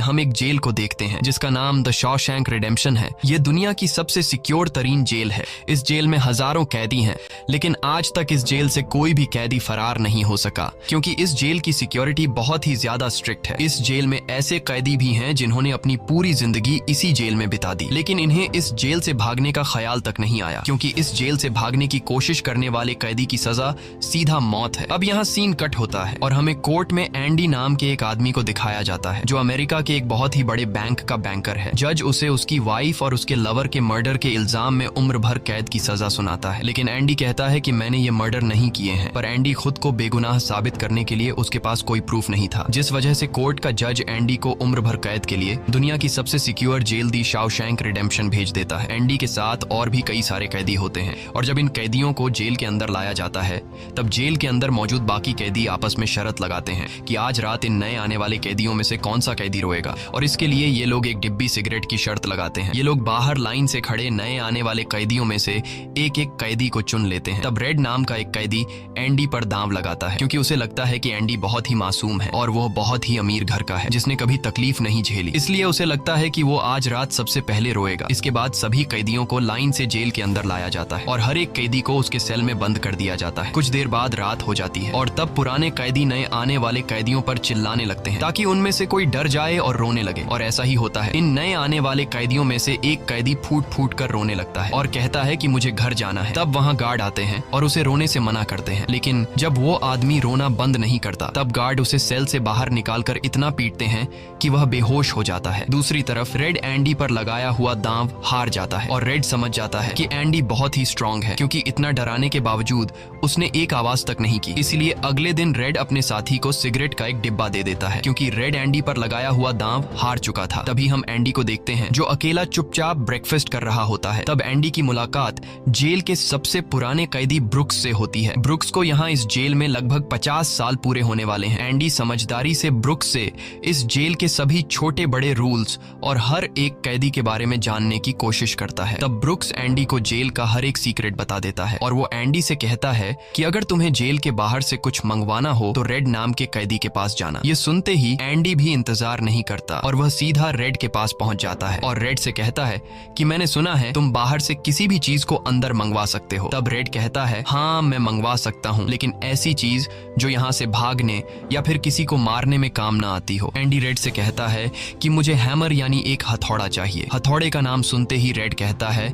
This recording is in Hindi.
हम एक जेल को देखते हैं जिसका नाम द शॉशैंक रिडेम्पशन है। ये दुनिया की सबसे सिक्योर तरीन जेल है। इस जेल में हजारों कैदी हैं, लेकिन आज तक इस जेल से कोई भी कैदी फरार नहीं हो सका, क्योंकि इस जेल की सिक्योरिटी बहुत ही ज्यादा स्ट्रिक्ट है। इस जेल में ऐसे कैदी भी हैं जिन्होंने अपनी पूरी जिंदगी इसी जेल में बिता दी, लेकिन इन्हें इस जेल से भागने का ख्याल तक नहीं आया, क्योंकि इस जेल से भागने की कोशिश करने वाले कैदी की सजा सीधा मौत है। अब यहाँ सीन कट होता है और हमें कोर्ट में एंडी नाम के एक आदमी को दिखाया जाता है, जो अमेरिका के एक बहुत ही बड़े बैंक का बैंकर है। जज उसे उसकी वाइफ और उसके लवर के मर्डर के इल्जाम में उम्र भर कैद की सजा सुनाता है, लेकिन एंडी कहता है कि मैंने ये मर्डर नहीं किए हैं। पर एंडी खुद को बेगुनाह साबित करने के लिए उसके पास कोई प्रूफ नहीं था, जिस वजह से कोर्ट का जज एंडी को उम्र भर कैद के लिए दुनिया की सबसे सिक्योर जेल दी शॉशैंक रिडेम्पशन भेज देता है। एंडी के साथ और भी कई सारे कैदी होते हैं, और जब इन कैदियों को जेल के अंदर लाया जाता है तब जेल के अंदर मौजूद बाकी कैदी आपस में शर्त लगाते हैं कि आज रात इन नए आने वाले कैदियों में से कौन सा कैदी रोएगा, और इसके लिए ये लोग एक डिब्बी सिगरेट की शर्त लगाते हैं। ये लोग बाहर लाइन से खड़े नए आने वाले कैदियों में से एक एक कैदी को चुन लेते हैं। तब रेड नाम का एक कैदी एंडी पर दांव लगाता है, क्योंकि उसे लगता है कि एंडी बहुत ही मासूम है और वो बहुत ही अमीर घर का है जिसने कभी तकलीफ नहीं झेली, इसलिए उसे लगता है कि वो आज रात सबसे पहले रोएगा। इसके बाद सभी कैदियों को लाइन से जेल के अंदर लाया जाता है और हर एक कैदी को उसके सेल में बंद कर दिया जाता है। कुछ देर बाद रात हो जाती है और तब पुराने कैदी नए आने वाले कैदियों पर चिल्लाने लगते हैं ताकि उनमें से कोई डर जाए और रोने लगे, और ऐसा ही होता है। इन नए आने वाले कैदियों में से एक कैदी फूट फूट कर रोने लगता है और कहता है कि मुझे घर जाना है। तब वहाँ गार्ड आते हैं और उसे रोने से मना करते हैं, लेकिन जब वो आदमी रोना बंद नहीं करता तब गार्ड उसे सेल से बाहर निकालकर इतना पीटते हैं कि वह बेहोश हो जाता है। दूसरी तरफ रेड एंडी पर लगाया हुआ दांव हार जाता है और रेड समझ जाता है कि एंडी बहुत ही स्ट्रांग है, क्योंकि इतना डराने के बावजूद उसने एक आवाज तक नहीं की। इसलिए अगले दिन रेड अपने साथी को सिगरेट का एक डिब्बा दे देता है, क्योंकि रेड एंडी पर लगाया हुआ दांव हार चुका था। तभी हम एंडी को देखते हैं जो अकेला चुपचाप ब्रेकफास्ट कर रहा होता है। तब एंडी की मुलाकात जेल के सबसे पुराने कैदी ब्रुक्स से होती है। ब्रुक्स को यहाँ इस जेल में लगभग 50 साल पूरे होने वाले हैं। एंडी समझदारी से ब्रुक्स से इस जेल के सभी छोटे बड़े रूल्स और हर एक कैदी के बारे में जानने की कोशिश करता है। तब ब्रुक्स एंडी को जेल का हर एक सीक्रेट बता देता है, और वो एंडी से कहता है कि अगर तुम्हें जेल के बाहर से कुछ मंगवाना हो तो रेड नाम के कैदी के पास जाना। ये सुनते ही एंडी भी इंतजार नहीं करता और वह सीधा रेड के पास पहुंच जाता है और रेड से कहता है कि मैंने सुना है तुम बाहर से किसी भी चीज को अंदर मंगवा सकते हो। तब रेड कहता है हाँ मैं मंगवा सकता हूँ, लेकिन ऐसी चीज जो यहाँ से भागने या फिर किसी को मारने में काम ना आती हो। एंडी रेड से कहता है कि मुझे हैमर यानी एक हथौड़ा चाहिए। हथौड़े का नाम सुनते ही रेड कहता है